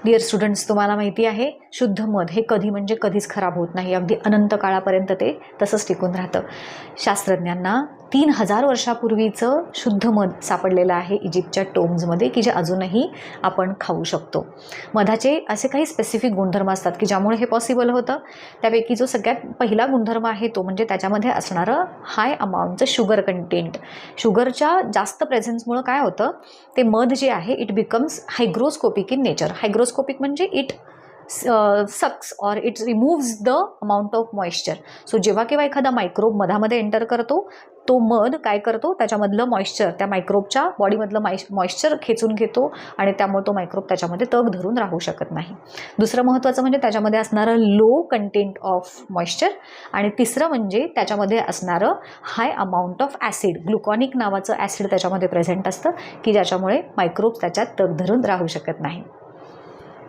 Dear students, तुम्हाला माहिती आहे शुद्ध मध हे कधी म्हणजे कधीच खराब होत नाही. अगदी अनंत काळापर्यंत ते तसंच टिकून राहतं. शास्त्रज्ञांना 3000 वर्षापूर्वीचं शुद्ध मध सापडलेलं आहे इजिप्तच्या टोम्समध्ये, की जे अजूनही आपण खाऊ शकतो. मधाचे असे काही स्पेसिफिक गुणधर्म असतात की ज्यामुळे हे पॉसिबल होतं. त्यापैकी जो सगळ्यात पहिला गुणधर्म आहे तो म्हणजे त्याच्यामध्ये असणारं हाय अमाऊंटचं शुगर कंटेंट. शुगरच्या जास्त प्रेझेन्समुळं काय होतं, ते मध जे आहे it becomes hygroscopic in nature. Hygroscopic म्हणजे it sucks or it removes the amount of moisture. So जेव्हा केव्हा एखादा मायक्रोब मधामध्ये एंटर करतो, तो मध काय करतो, त्याच्यामधलं मॉइश्चर, त्या मायक्रोबच्या बॉडीमधलं मॉइश्चर खेचून घेतो आणि त्यामुळे तो मायक्रोब त्याच्यामध्ये तग धरून राहू शकत नाही. दुसरं महत्त्वाचं म्हणजे त्याच्यामध्ये असणारं लो कंटेंट ऑफ मॉइश्चर. आणि तिसरं म्हणजे त्याच्यामध्ये असणारं हाय अमाऊंट ऑफ ॲसिड. ग्लुकॉनिक नावाचं ॲसिड त्याच्यामध्ये प्रेझेंट असतं की ज्याच्यामुळे मायक्रोब्स त्याच्यात तग धरून राहू शकत नाही.